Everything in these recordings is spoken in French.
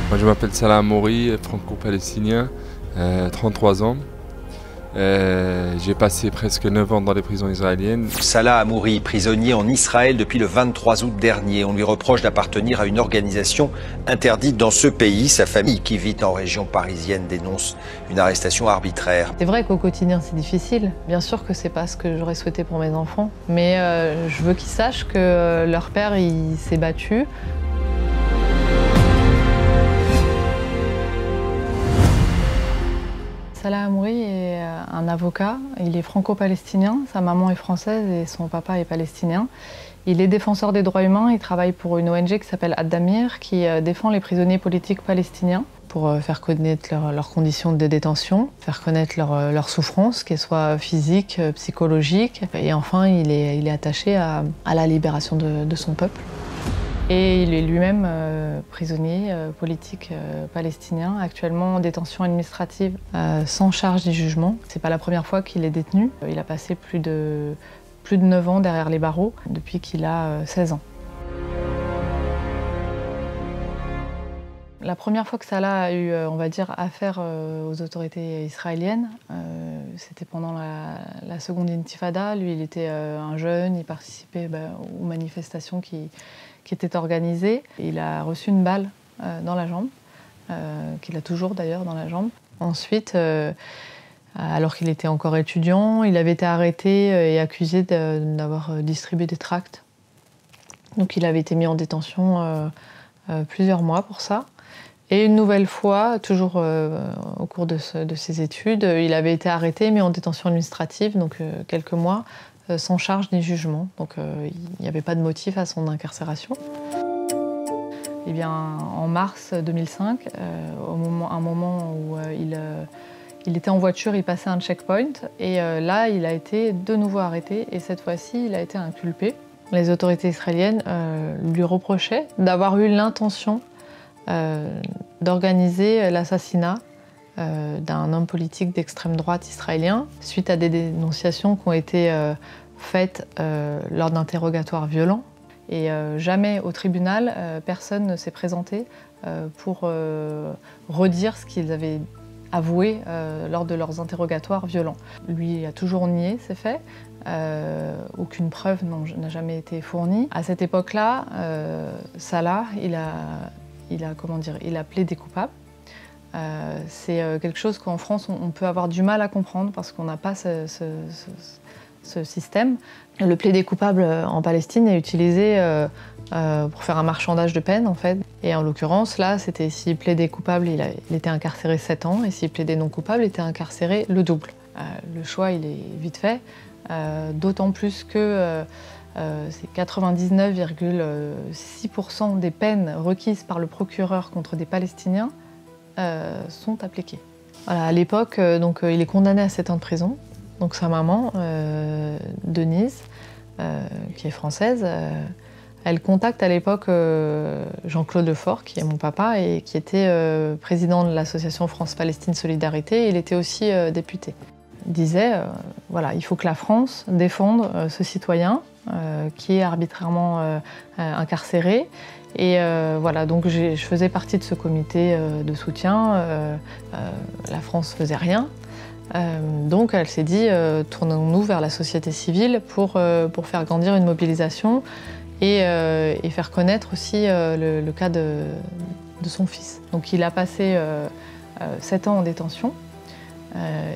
Moi je m'appelle Salah Amouri, franco-palestinien, 33 ans. J'ai passé presque 9 ans dans les prisons israéliennes. Salah Amouri, prisonnier en Israël depuis le 23 août dernier. On lui reproche d'appartenir à une organisation interdite dans ce pays. Sa famille, qui vit en région parisienne, dénonce une arrestation arbitraire. C'est vrai qu'au quotidien c'est difficile. Bien sûr que c'est pas ce que j'aurais souhaité pour mes enfants. Mais je veux qu'ils sachent que leur père il s'est battu. Salah Amouri est un avocat, il est franco-palestinien, sa maman est française et son papa est palestinien. Il est défenseur des droits humains, il travaille pour une ONG qui s'appelle Ad-Damir, qui défend les prisonniers politiques palestiniens pour faire connaître leurs conditions de détention, faire connaître leurs souffrances, qu'elles soient physiques, psychologiques. Et enfin, il est attaché à la libération de son peuple. Et il est lui-même prisonnier politique palestinien, actuellement en détention administrative sans charge ni jugement. C'est pas la première fois qu'il est détenu. Il a passé plus de 9 ans derrière les barreaux depuis qu'il a 16 ans. La première fois que Salah a eu, on va dire, affaire aux autorités israéliennes, c'était pendant la seconde intifada. Lui, il était un jeune, il participait aux manifestations qui étaient organisées. Il a reçu une balle dans la jambe, qu'il a toujours d'ailleurs dans la jambe. Ensuite, alors qu'il était encore étudiant, il avait été arrêté et accusé d'avoir distribué des tracts. Donc il avait été mis en détention plusieurs mois pour ça. Et une nouvelle fois, toujours au cours de ses études, il avait été arrêté, mis en détention administrative, donc quelques mois, sans charge ni jugement. Donc il n'y avait pas de motif à son incarcération. Et bien, en mars 2005, un moment où il était en voiture, il passait un checkpoint, et là, il a été de nouveau arrêté, et cette fois-ci, il a été inculpé. Les autorités israéliennes lui reprochaient d'avoir eu l'intention d'organiser l'assassinat d'un homme politique d'extrême droite israélien suite à des dénonciations qui ont été faites lors d'interrogatoires violents. Et jamais au tribunal, personne ne s'est présenté pour redire ce qu'ils avaient avoué lors de leurs interrogatoires violents. Lui a toujours nié ces faits. Aucune preuve n'a jamais été fournie. À cette époque-là, Salah, il a plaidé coupable. C'est quelque chose qu'en France, on peut avoir du mal à comprendre parce qu'on n'a pas ce système. Le plaidé coupable en Palestine est utilisé pour faire un marchandage de peine, en fait. Et en l'occurrence, là, c'était s'il plaidait coupable, il était incarcéré 7 ans, et s'il plaidait non coupable, il était incarcéré le double. Le choix, il est vite fait, d'autant plus que c'est 99,6% des peines requises par le procureur contre des Palestiniens sont appliquées. Voilà, à l'époque, il est condamné à 7 ans de prison. Donc sa maman, Denise, qui est française, elle contacte à l'époque Jean-Claude Lefort, qui est mon papa et qui était président de l'association France-Palestine Solidarité. Il était aussi député. Il disait, voilà, il faut que la France défende ce citoyen qui est arbitrairement incarcéré. Et voilà, donc je faisais partie de ce comité de soutien. La France faisait rien. Donc elle s'est dit, tournons-nous vers la société civile pour faire grandir une mobilisation et faire connaître aussi le cas de son fils. Donc il a passé 7 ans en détention.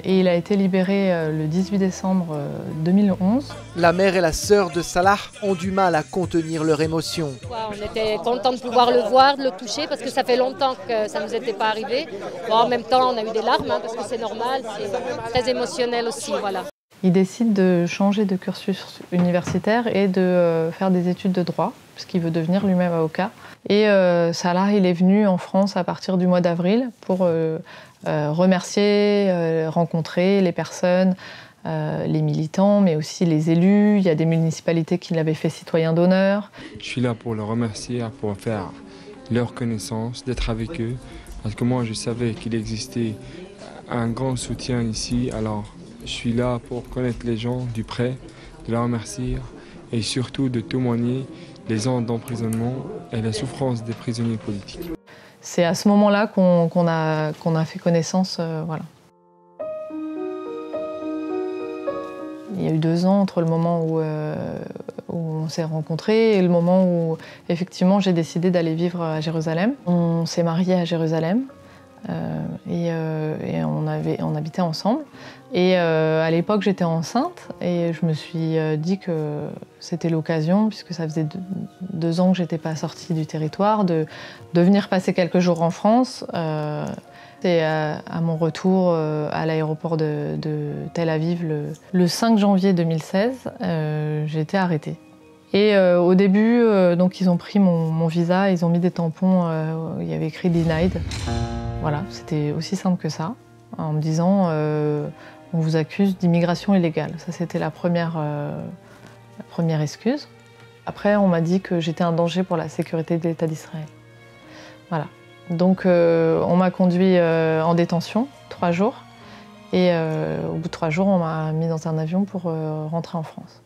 Et il a été libéré le 18 décembre 2011. La mère et la sœur de Salah ont du mal à contenir leur émotion. On était contents de pouvoir le voir, de le toucher, parce que ça fait longtemps que ça ne nous était pas arrivé. Bon, en même temps, on a eu des larmes, parce que c'est normal, c'est très émotionnel aussi. Voilà. Il décide de changer de cursus universitaire et de faire des études de droit, puisqu'il veut devenir lui-même avocat. Et Salah, il est venu en France à partir du mois d'avril pour remercier, rencontrer les personnes, les militants, mais aussi les élus. Il y a des municipalités qui l'avaient fait citoyen d'honneur. Je suis là pour le remercier, pour faire leur connaissance, d'être avec eux. Parce que moi, je savais qu'il existait un grand soutien ici. Alors, je suis là pour connaître les gens du près, de les remercier et surtout de témoigner les ans d'emprisonnement et la souffrance des prisonniers politiques. C'est à ce moment-là qu'on a fait connaissance. Voilà. Il y a eu 2 ans entre le moment où on s'est rencontrés et le moment où, effectivement, j'ai décidé d'aller vivre à Jérusalem. On s'est mariés à Jérusalem et on habitait ensemble. Et à l'époque, j'étais enceinte et je me suis dit que c'était l'occasion, puisque ça faisait 2 ans que je n'étais pas sortie du territoire, de venir passer quelques jours en France. Et à mon retour à l'aéroport de Tel Aviv le 5 janvier 2016, j'ai été arrêtée. Et au début, donc ils ont pris mon visa, ils ont mis des tampons où il y avait écrit Denied. Voilà, c'était aussi simple que ça, en me disant on vous accuse d'immigration illégale. Ça, c'était la première excuse. Après, on m'a dit que j'étais un danger pour la sécurité de l'État d'Israël. Voilà. Donc on m'a conduit en détention 3 jours et au bout de 3 jours on m'a mis dans un avion pour rentrer en France.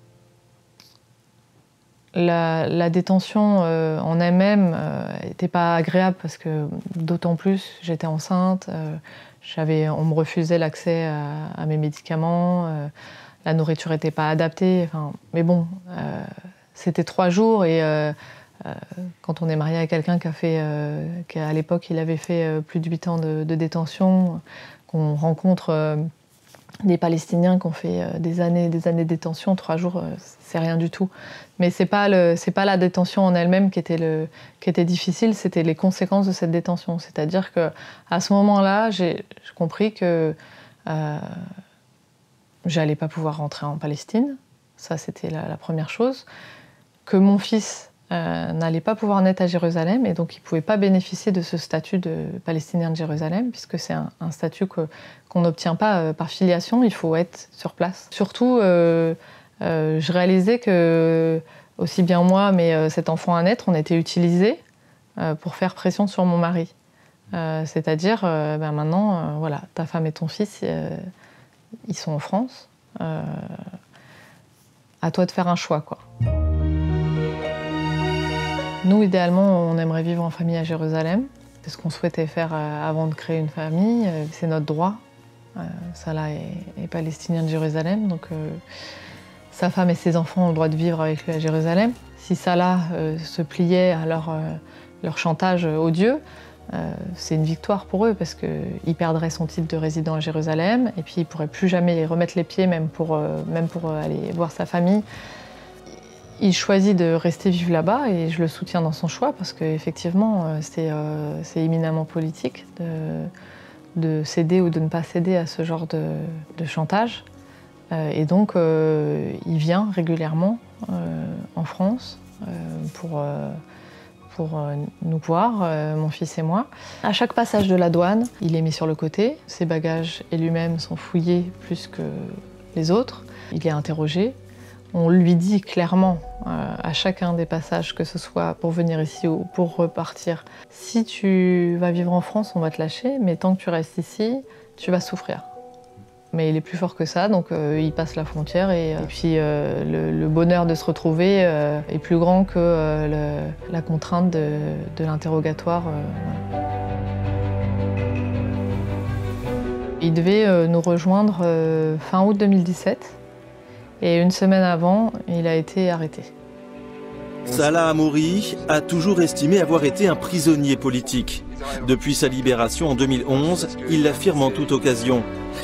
La détention en elle-même n'était pas agréable parce que d'autant plus j'étais enceinte, on me refusait l'accès à mes médicaments, la nourriture n'était pas adaptée, mais bon, c'était 3 jours et quand on est marié à quelqu'un qu'à l'époque il avait fait plus de 8 ans de détention, qu'on rencontre des Palestiniens qui ont fait des années de détention, 3 jours, c'est rien du tout. Mais c'est pas la détention en elle-même qui était difficile, c'était les conséquences de cette détention. C'est-à-dire qu'à ce moment-là, j'ai compris que j'allais pas pouvoir rentrer en Palestine. Ça, c'était la première chose. Que mon fils n'allait pas pouvoir naître à Jérusalem et donc il ne pouvait pas bénéficier de ce statut de Palestinien de Jérusalem puisque c'est un statut qu'on n'obtient pas par filiation, il faut être sur place. Surtout, je réalisais que, aussi bien moi, mais cet enfant à naître, on était utilisés pour faire pression sur mon mari. C'est-à-dire, maintenant, voilà, ta femme et ton fils, ils sont en France, à toi de faire un choix, quoi. Nous, idéalement, on aimerait vivre en famille à Jérusalem. C'est ce qu'on souhaitait faire avant de créer une famille. C'est notre droit. Salah est palestinien de Jérusalem, donc sa femme et ses enfants ont le droit de vivre avec lui à Jérusalem. Si Salah se pliait à leur chantage odieux, c'est une victoire pour eux parce qu'il perdrait son titre de résident à Jérusalem et puis il ne pourrait plus jamais remettre les pieds, même pour aller voir sa famille. Il choisit de rester vivre là-bas et je le soutiens dans son choix parce qu'effectivement, c'est éminemment politique de céder ou de ne pas céder à ce genre de chantage. Et donc, il vient régulièrement en France pour nous voir, mon fils et moi. À chaque passage de la douane, il est mis sur le côté. Ses bagages et lui-même sont fouillés plus que les autres. Il est interrogé. On lui dit clairement à chacun des passages, que ce soit pour venir ici ou pour repartir, si tu vas vivre en France, on va te lâcher, mais tant que tu restes ici, tu vas souffrir. Mais il est plus fort que ça, donc il passe la frontière et puis le bonheur de se retrouver est plus grand que la contrainte de l'interrogatoire. Il devait nous rejoindre fin août 2017. Et une semaine avant, il a été arrêté. Salah Hamouri a toujours estimé avoir été un prisonnier politique. Depuis sa libération en 2011, il l'affirme en toute occasion.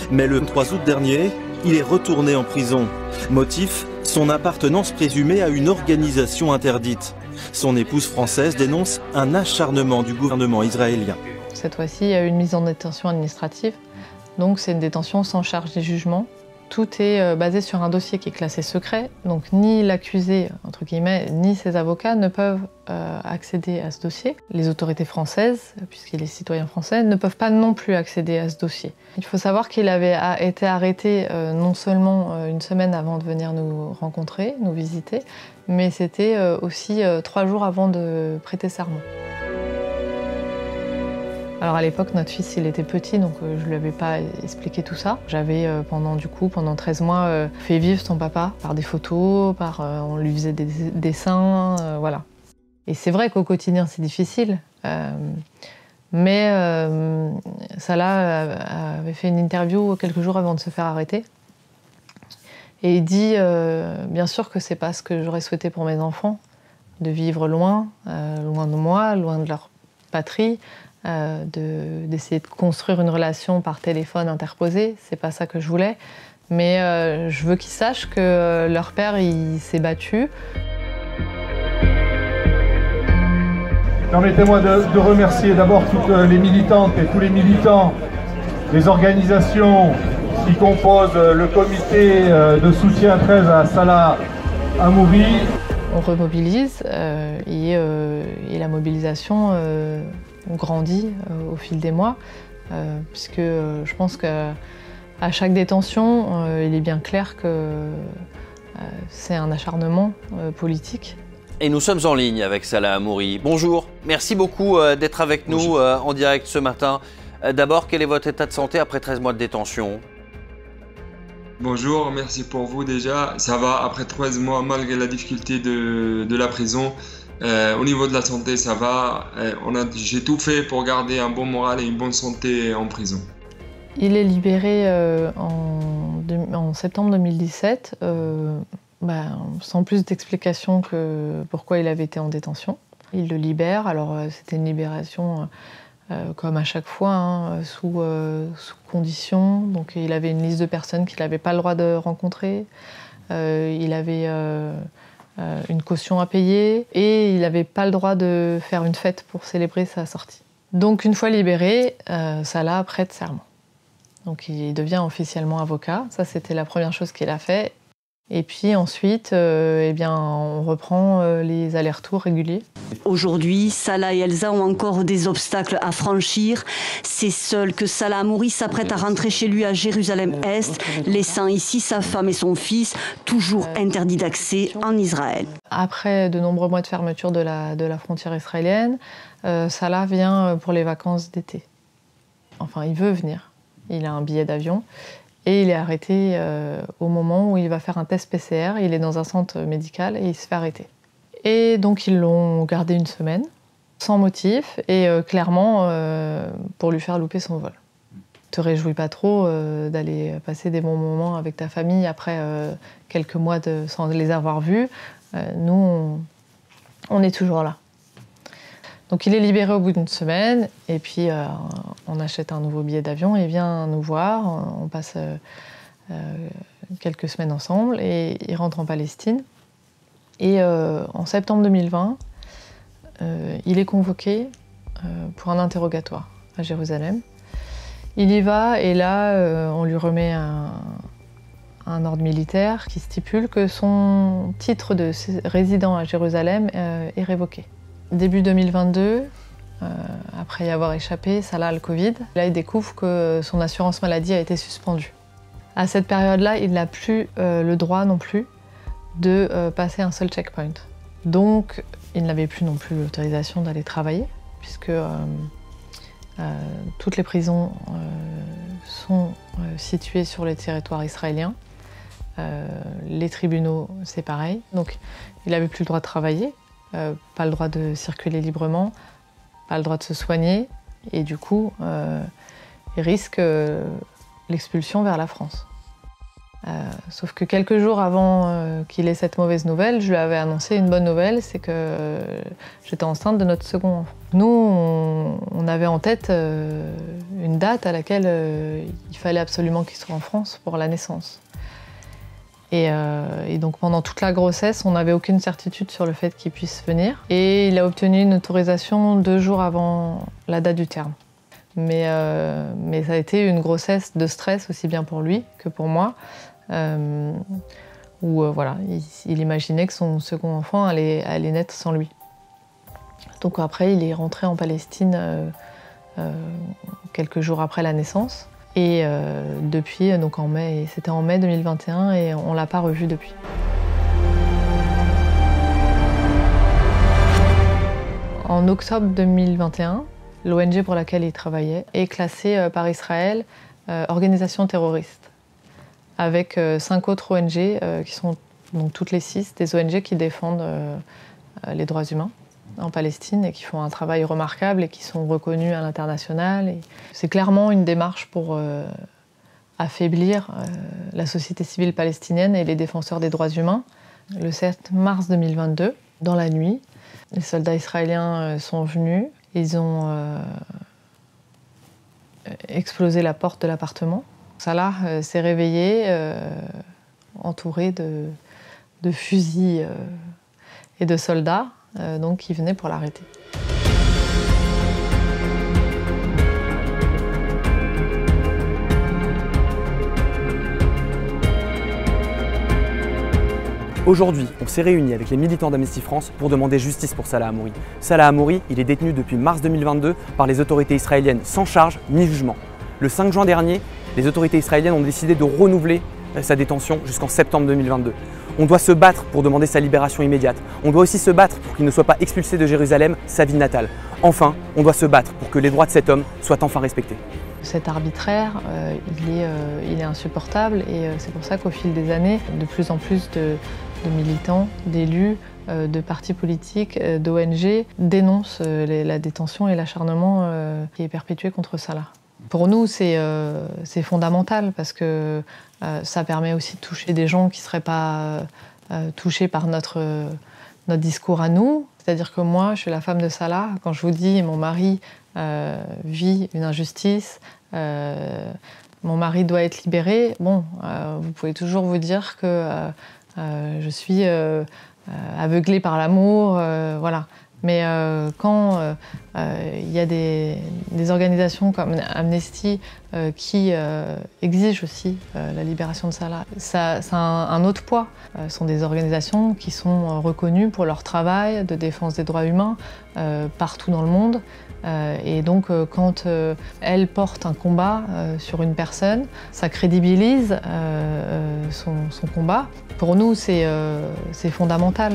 Mais le 3 août dernier, il est retourné en prison. Motif, son appartenance présumée à une organisation interdite. Son épouse française dénonce un acharnement du gouvernement israélien. Cette fois-ci, il y a eu une mise en détention administrative. Donc c'est une détention sans charge ni jugement. Tout est basé sur un dossier qui est classé secret, donc ni l'accusé, entre guillemets, ni ses avocats ne peuvent accéder à ce dossier. Les autorités françaises, puisqu'il est citoyen français, ne peuvent pas non plus accéder à ce dossier. Il faut savoir qu'il avait été arrêté non seulement une semaine avant de venir nous rencontrer, nous visiter, mais c'était aussi 3 jours avant de prêter serment. Alors à l'époque, notre fils, il était petit, donc je ne lui avais pas expliqué tout ça. J'avais pendant 13 mois fait vivre son papa par des photos, on lui faisait des dessins, voilà. Et c'est vrai qu'au quotidien, c'est difficile, Mais Salah avait fait une interview quelques jours avant de se faire arrêter. Et il dit, bien sûr que c'est pas ce que j'aurais souhaité pour mes enfants, de vivre loin, loin de moi, loin de leur patrie, d'essayer de construire une relation par téléphone interposé. C'est pas ça que je voulais. Mais je veux qu'ils sachent que leur père, il s'est battu. Permettez-moi de remercier d'abord toutes les militantes et tous les militants, les organisations qui composent le comité de soutien 13 à Salah Hamouri. On remobilise et la mobilisation grandit au fil des mois, puisque je pense qu'à chaque détention, il est bien clair que c'est un acharnement politique. Et nous sommes en ligne avec Salah Hamouri. Bonjour, merci beaucoup d'être avec nous en direct ce matin. D'abord, quel est votre état de santé après 13 mois de détention? Bonjour, merci pour vous déjà. Ça va après 13 mois malgré la difficulté de la prison. Au niveau de la santé, ça va. J'ai tout fait pour garder un bon moral et une bonne santé en prison. Il est libéré en septembre 2017, sans plus d'explications que pourquoi il avait été en détention. Il le libère, alors c'était une libération comme à chaque fois, sous condition. Donc il avait une liste de personnes qu'il n'avait pas le droit de rencontrer. Il avait une caution à payer et il n'avait pas le droit de faire une fête pour célébrer sa sortie. Donc une fois libéré, Salah prête serment. Donc il devient officiellement avocat. Ça, c'était la première chose qu'il a fait. Et puis ensuite, on reprend les allers-retours réguliers. Aujourd'hui, Salah et Elsa ont encore des obstacles à franchir. C'est seul que Salah Hamouri s'apprête à rentrer chez lui à Jérusalem-Est, laissant ici sa femme et son fils, toujours interdits d'accès en Israël. Après de nombreux mois de fermeture de la frontière israélienne, Salah vient pour les vacances d'été. Enfin, il veut venir. Il a un billet d'avion. Et il est arrêté au moment où il va faire un test PCR. Il est dans un centre médical et il se fait arrêter. Et donc ils l'ont gardé une semaine, sans motif, et clairement pour lui faire louper son vol. Te réjouis pas trop d'aller passer des bons moments avec ta famille après quelques mois sans les avoir vus. Nous, on est toujours là. Donc il est libéré au bout d'une semaine, et puis on achète un nouveau billet d'avion, il vient nous voir, on passe quelques semaines ensemble, et il rentre en Palestine. Et en septembre 2020, il est convoqué pour un interrogatoire à Jérusalem. Il y va, et là, on lui remet un ordre militaire qui stipule que son titre de résident à Jérusalem est révoqué. Début 2022, après y avoir échappé, Salah a le Covid. Là, il découvre que son assurance maladie a été suspendue. À cette période-là, il n'a plus le droit non plus de passer un seul checkpoint. Donc, il n'avait plus non plus l'autorisation d'aller travailler, puisque toutes les prisons sont situées sur le territoire israélien. Les tribunaux, c'est pareil. Donc, il n'avait plus le droit de travailler. Pas le droit de circuler librement, pas le droit de se soigner, et du coup, il risque l'expulsion vers la France. Sauf que quelques jours avant qu'il ait cette mauvaise nouvelle, je lui avais annoncé une bonne nouvelle, c'est que j'étais enceinte de notre second enfant. Nous, on avait en tête une date à laquelle il fallait absolument qu'il soit en France pour la naissance. Et donc pendant toute la grossesse, on n'avait aucune certitude sur le fait qu'il puisse venir. Et il a obtenu une autorisation 2 jours avant la date du terme. Mais ça a été une grossesse de stress aussi bien pour lui que pour moi. Où il imaginait que son second enfant allait naître sans lui. Donc après, il est rentré en Palestine quelques jours après la naissance. Et depuis, donc c'était en mai 2021, et on ne l'a pas revu depuis. En octobre 2021, l'ONG pour laquelle il travaillait est classée par Israël organisation terroriste, avec 5 autres ONG qui sont donc toutes les 6 des ONG qui défendent les droits humains. en Palestine et qui font un travail remarquable et qui sont reconnus à l'international. C'est clairement une démarche pour affaiblir la société civile palestinienne et les défenseurs des droits humains. Le 7 mars 2022, dans la nuit, les soldats israéliens sont venus. Ils ont explosé la porte de l'appartement. Salah s'est réveillé entouré de fusils et de soldats donc, qui venaient pour l'arrêter. Aujourd'hui, on s'est réunis avec les militants d'Amnesty France pour demander justice pour Salah Hamouri. Salah Hamouri, il est détenu depuis mars 2022 par les autorités israéliennes sans charge ni jugement. Le 5 juin dernier, les autorités israéliennes ont décidé de renouveler sa détention jusqu'en septembre 2022. On doit se battre pour demander sa libération immédiate. On doit aussi se battre pour qu'il ne soit pas expulsé de Jérusalem, sa ville natale. Enfin, on doit se battre pour que les droits de cet homme soient enfin respectés. Cet arbitraire, il est insupportable et c'est pour ça qu'au fil des années, de plus en plus de militants, d'élus, de partis politiques, d'ONG dénoncent la détention et l'acharnement qui est perpétué contre Salah. Pour nous, c'est fondamental parce que ça permet aussi de toucher des gens qui ne seraient pas touchés par notre discours à nous. C'est-à-dire que moi, je suis la femme de Salah. Quand je vous dis mon mari vit une injustice, mon mari doit être libéré, bon, vous pouvez toujours vous dire que je suis aveuglée par l'amour, voilà. Mais quand il y a des organisations comme Amnesty qui exigent aussi la libération de Salah, ça a un autre poids. Ce sont des organisations qui sont reconnues pour leur travail de défense des droits humains partout dans le monde. Et donc quand elles portent un combat sur une personne, ça crédibilise son combat. Pour nous, c'est fondamental.